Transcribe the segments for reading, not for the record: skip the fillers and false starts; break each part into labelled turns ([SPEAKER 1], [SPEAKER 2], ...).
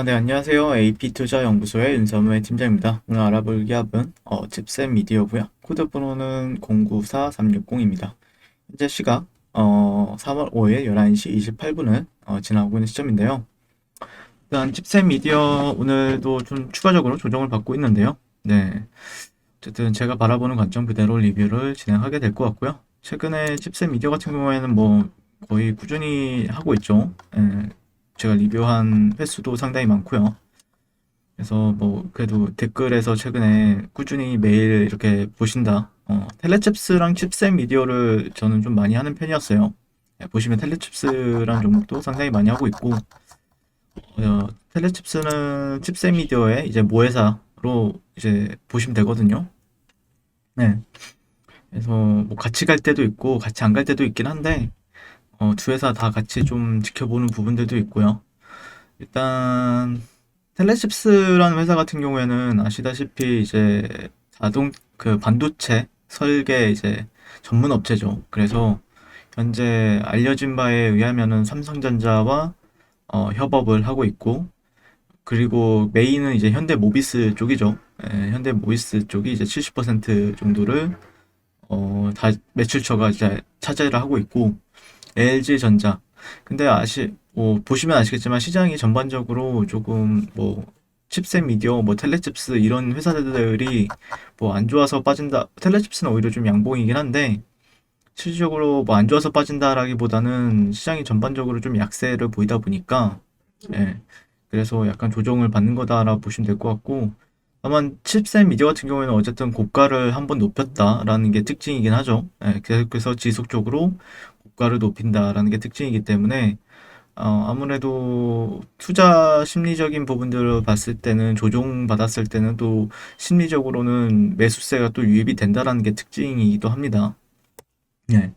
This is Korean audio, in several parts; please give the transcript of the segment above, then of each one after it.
[SPEAKER 1] 네, 안녕하세요. AP투자연구소의 윤서무의 팀장입니다. 오늘 알아볼 기업은 칩셋 미디어고요. 코드 번호는 094360입니다. 현재 시각 3월 5일 11시 28분을 지나고 있는 시점인데요. 일단 칩셋 미디어 오늘도 좀 추가적으로 조정을 받고 있는데요. 네, 어쨌든 제가 바라보는 관점 그대로 리뷰를 진행하게 될 것 같고요. 최근에 칩셋 미디어 같은 경우에는 뭐 거의 꾸준히 하고 있죠. 제가 리뷰한 횟수도 상당히 많고요. 그래서 뭐 그래도 댓글에서 최근에 꾸준히 매일 이렇게 보신다. 텔레칩스랑 칩셋 미디어를 저는 좀 많이 하는 편이었어요. 보시면 텔레칩스랑 종목도 상당히 많이 하고 있고, 텔레칩스는 칩셋 미디어의 이제 모회사로 이제 보시면 되거든요. 네. 그래서 뭐 같이 갈 때도 있고 같이 안 갈 때도 있긴 한데, 두 회사 다 같이 좀 지켜보는 부분들도 있고요. 일단 텔레십스라는 회사 같은 경우에는 아시다시피 이제 자동 그 반도체 설계 이제 전문 업체죠. 그래서 현재 알려진 바에 의하면은 삼성전자와 협업을 하고 있고, 그리고 메인은 이제 현대 모비스 쪽이죠. 현대 모비스 쪽이 이제 70% 정도를 다 매출처가 이제 차지를 하고 있고, LG전자. 근데 보시면 아시겠지만 시장이 전반적으로 조금 뭐 칩셋 미디어, 뭐 텔레칩스 이런 회사들이 뭐 안 좋아서 빠진다. 텔레칩스는 오히려 좀 양봉이긴 한데 실질적으로 뭐 안 좋아서 빠진다라기보다는 시장이 전반적으로 좀 약세를 보이다 보니까 예. 그래서 약간 조정을 받는 거다라고 보시면 될 것 같고, 다만 칩셋 미디어 같은 경우에는 어쨌든 고가를 한번 높였다라는 게 특징이긴 하죠. 예, 그래서 지속적으로 고가를 높인다라는 게 특징이기 때문에 아무래도 투자 심리적인 부분들을 봤을 때는 조정받았을 때는 또 심리적으로는 매수세가 또 유입이 된다라는 게 특징이기도 합니다. 네.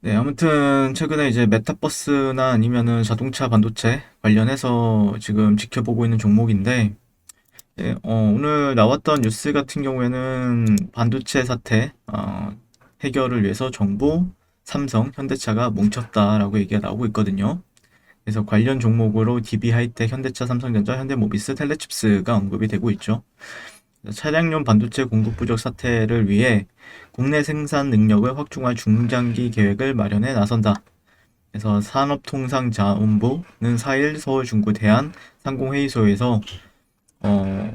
[SPEAKER 1] 네, 아무튼 최근에 이제 메타버스나 아니면은 자동차 반도체 관련해서 지금 지켜보고 있는 종목인데, 예, 오늘 나왔던 뉴스 같은 경우에는 반도체 사태 해결을 위해서 정부, 삼성, 현대차가 뭉쳤다라고 얘기가 나오고 있거든요. 그래서 관련 종목으로 DB 하이텍, 현대차, 삼성전자, 현대모비스, 텔레칩스가 언급이 되고 있죠. 차량용 반도체 공급 부족 사태를 위해 국내 생산 능력을 확충할 중장기 계획을 마련해 나선다. 그래서 산업통상자원부는 4일 서울 중구 대한 상공회의소에서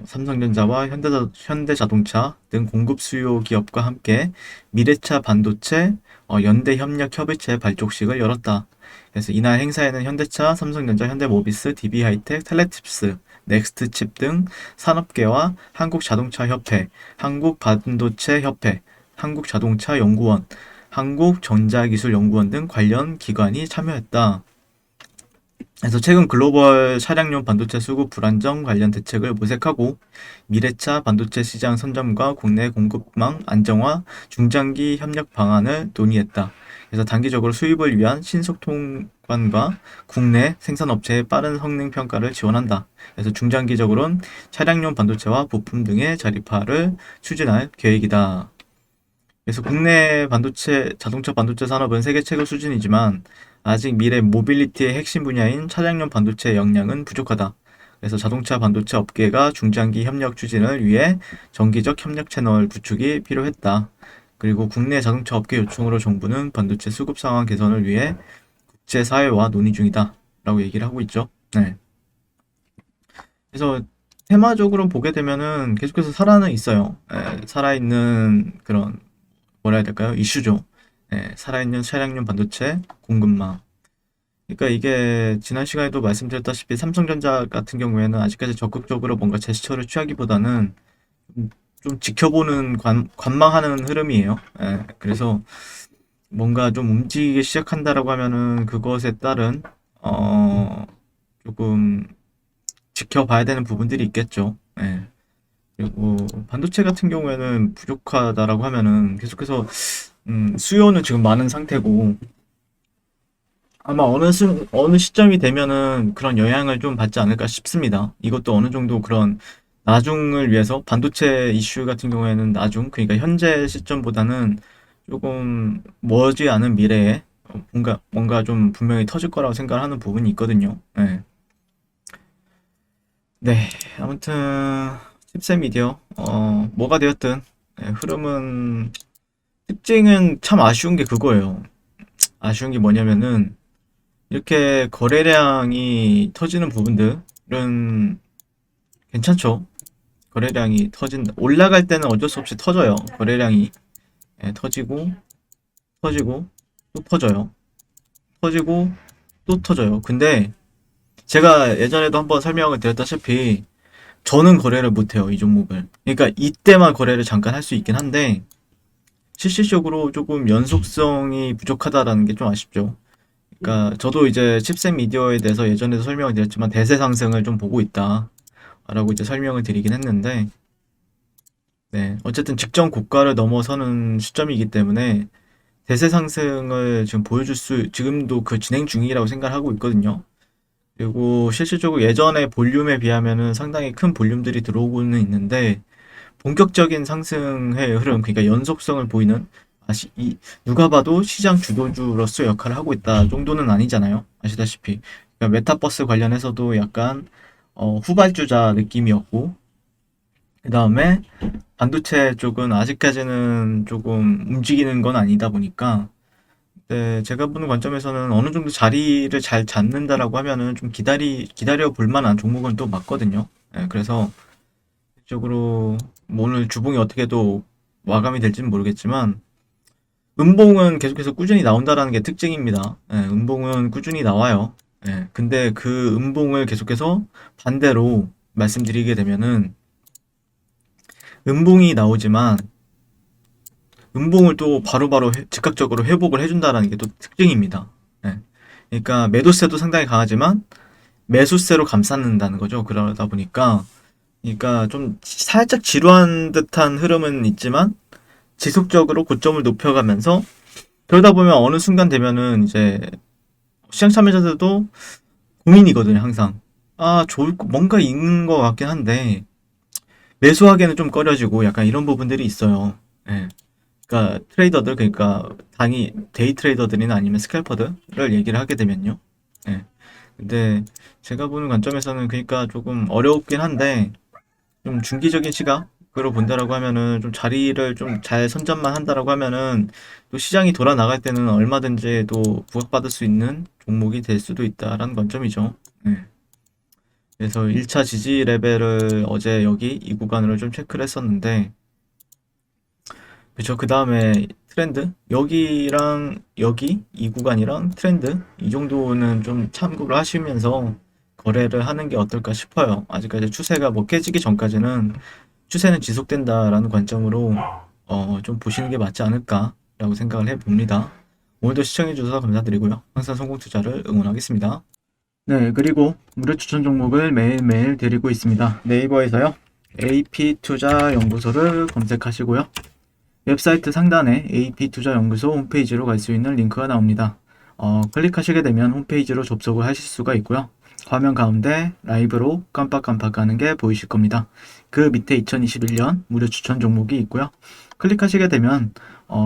[SPEAKER 1] 삼성전자와 현대자동차 등 공급 수요 기업과 함께 미래차 반도체 연대 협력협의체 발족식을 열었다. 그래서 이날 행사에는 현대차, 삼성전자, 현대모비스, DB하이텍, 텔레tip스, 넥스트칩 등 산업계와 한국자동차협회, 한국반도체협회, 한국자동차연구원, 한국전자기술연구원 등 관련 기관이 참여했다. 그래서 최근 글로벌 차량용 반도체 수급 불안정 관련 대책을 모색하고 미래차 반도체 시장 선점과 국내 공급망 안정화 중장기 협력 방안을 논의했다. 그래서 단기적으로 수입을 위한 신속 통관과 국내 생산업체의 빠른 성능 평가를 지원한다. 그래서 중장기적으로는 차량용 반도체와 부품 등의 자립화를 추진할 계획이다. 그래서 국내 반도체, 자동차 반도체 산업은 세계 최고 수준이지만 아직 미래 모빌리티의 핵심 분야인 차량용 반도체 역량은 부족하다. 그래서 자동차 반도체 업계가 중장기 협력 추진을 위해 정기적 협력 채널 구축이 필요했다. 그리고 국내 자동차 업계 요청으로 정부는 반도체 수급 상황 개선을 위해 국제사회와 논의 중이다. 라고 얘기를 하고 있죠. 네. 그래서 테마적으로 보게 되면은 계속해서 살아는 있어요. 살아있는 그런 뭐라 해야 될까요? 이슈죠. 살아있는 차량용 반도체 공급망. 그러니까 이게 지난 시간에도 말씀드렸다시피 삼성전자 같은 경우에는 아직까지 적극적으로 뭔가 제스처를 취하기보다는 좀 지켜보는 관망하는 흐름이에요. 그래서 뭔가 좀 움직이기 시작한다라고 하면은 그것에 따른 어, 조금 지켜봐야 되는 부분들이 있겠죠. 그리고 반도체 같은 경우에는 부족하다라고 하면은 계속해서 수요는 지금 많은 상태고 아마 어느 시점이 되면은 그런 영향을 좀 받지 않을까 싶습니다. 이것도 어느 정도 그런 나중을 위해서 반도체 이슈 같은 경우에는 그러니까 현재 시점보다는 조금 멀지 않은 미래에 뭔가 좀 분명히 터질 거라고 생각을 하는 부분이 있거든요. 네. 네, 아무튼 칩셋 미디어 뭐가 되었든 흐름은 특징은 참 아쉬운 게 그거예요. 아쉬운 게 뭐냐면은 이렇게 거래량이 터지는 부분들은 괜찮죠. 거래량이 터진다. 올라갈 때는 어쩔 수 없이 터져요. 거래량이 터지고 터지고 또 터져요. 터지고 또 터져요. 근데 제가 예전에도 한번 설명을 드렸다시피 저는 거래를 못해요, 이 종목을. 그러니까 이때만 거래를 잠깐 할 수 있긴 한데 실질적으로 조금 연속성이 부족하다라는 게 좀 아쉽죠. 그러니까 저도 이제 칩셋 미디어에 대해서 예전에도 설명을 드렸지만 대세 상승을 좀 보고 있다라고 이제 설명을 드리긴 했는데 네, 어쨌든 직전 고가를 넘어서는 시점이기 때문에 대세 상승을 지금 보여줄 수 지금도 그 진행 중이라고 생각하고 있거든요. 그리고 실질적으로 예전의 볼륨에 비하면은 상당히 큰 볼륨들이 들어오고는 있는데 본격적인 상승의 흐름, 그러니까 연속성을 보이는 누가 봐도 시장 주도주로서 역할을 하고 있다 정도는 아니잖아요. 아시다시피 그러니까 메타버스 관련해서도 약간 후발주자 느낌이었고 그 다음에 반도체 쪽은 아직까지는 조금 움직이는 건 아니다 보니까 네, 제가 보는 관점에서는 어느 정도 자리를 잘 잡는다라고 하면은 좀 기다려 볼 만한 종목은 또 맞거든요. 네, 그래서 실적으로 뭐 오늘 주봉이 어떻게 또 마감이 될지는 모르겠지만 음봉은 계속해서 꾸준히 나온다라는 게 특징입니다. 예, 음봉은 꾸준히 나와요. 예, 근데 그 음봉을 계속해서 반대로 말씀드리게 되면은 음봉이 나오지만 음봉을 또 바로바로 즉각적으로 회복을 해준다라는 게 또 특징입니다. 예, 그러니까 매도세도 상당히 강하지만 매수세로 감싸는다는 거죠. 그러다 보니까 그러니까 좀 살짝 지루한 듯한 흐름은 있지만 지속적으로 고점을 높여가면서 그러다 보면 어느 순간 되면은 이제 시장 참여자들도 고민이거든요, 항상. 아, 뭔가 있는 것 같긴 한데 매수하기에는 좀 꺼려지고 약간 이런 부분들이 있어요. 예. 그러니까 트레이더들, 그러니까 데이 트레이더들이나 아니면 스캘퍼들을 얘기를 하게 되면요. 예. 근데 제가 보는 관점에서는 그러니까 조금 어렵긴 한데 좀 중기적인 시각으로 본다라고 하면은 좀 자리를 좀 잘 선점만 한다라고 하면은 또 시장이 돌아 나갈 때는 얼마든지 또 부각받을 수 있는 종목이 될 수도 있다라는 관점이죠. 네. 그래서 1차 지지 레벨을 어제 여기 이 구간으로 좀 체크를 했었는데 그쵸. 그 다음에 트렌드 여기랑 여기 이 구간이랑 트렌드 이 정도는 좀 참고를 하시면서 거래를 하는 게 어떨까 싶어요. 아직까지 추세가 뭐 깨지기 전까지는 추세는 지속된다라는 관점으로 좀 보시는 게 맞지 않을까라고 생각을 해봅니다. 오늘도 시청해주셔서 감사드리고요. 항상 성공 투자를 응원하겠습니다. 네, 그리고 무료 추천 종목을 매일매일 드리고 있습니다. 네이버에서요. AP투자연구소를 검색하시고요. 웹사이트 상단에 AP투자연구소 홈페이지로 갈 수 있는 링크가 나옵니다. 클릭하시게 되면 홈페이지로 접속을 하실 수가 있고요. 화면 가운데 라이브로 깜빡깜빡 하는 게 보이실 겁니다. 그 밑에 2021년 무료 추천 종목이 있고요. 클릭하시게 되면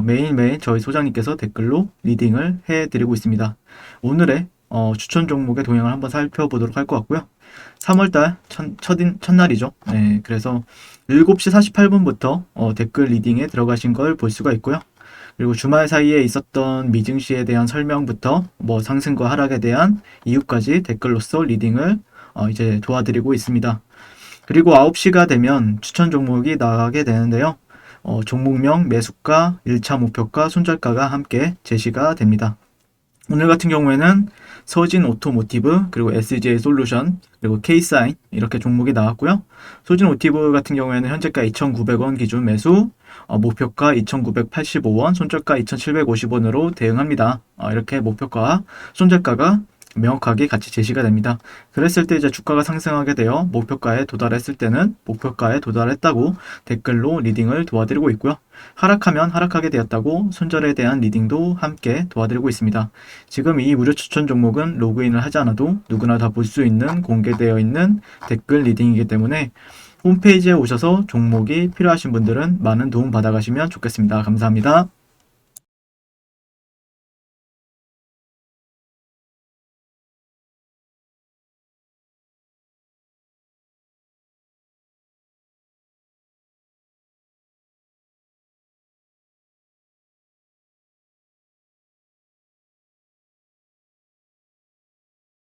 [SPEAKER 1] 매일매일 저희 소장님께서 댓글로 리딩을 해드리고 있습니다. 오늘의 추천 종목의 동향을 한번 살펴보도록 할 것 같고요. 3월달 첫날이죠. 네, 그래서 7시 48분부터 댓글 리딩에 들어가신 걸 볼 수가 있고요. 그리고 주말 사이에 있었던 미증시에 대한 설명부터 뭐 상승과 하락에 대한 이유까지 댓글로서 리딩을 이제 도와드리고 있습니다. 그리고 9시가 되면 추천 종목이 나가게 되는데요. 종목명, 매수가, 1차 목표가, 손절가가 함께 제시가 됩니다. 오늘 같은 경우에는 서진 오토모티브, 그리고 SJ 솔루션, 그리고 K사인 이렇게 종목이 나왔고요. 서진 오티브 같은 경우에는 현재가 2,900원 기준 매수, 목표가 2,985원, 손절가 2,750원으로 대응합니다. 이렇게 목표가, 손절가가 명확하게 같이 제시가 됩니다. 그랬을 때 이제 주가가 상승하게 되어 목표가에 도달했을 때는 목표가에 도달했다고 댓글로 리딩을 도와드리고 있고요. 하락하면 하락하게 되었다고 손절에 대한 리딩도 함께 도와드리고 있습니다. 지금 이 무료 추천 종목은 로그인을 하지 않아도 누구나 다 볼 수 있는 공개되어 있는 댓글 리딩이기 때문에 홈페이지에 오셔서 종목이 필요하신 분들은 많은 도움 받아가시면 좋겠습니다. 감사합니다.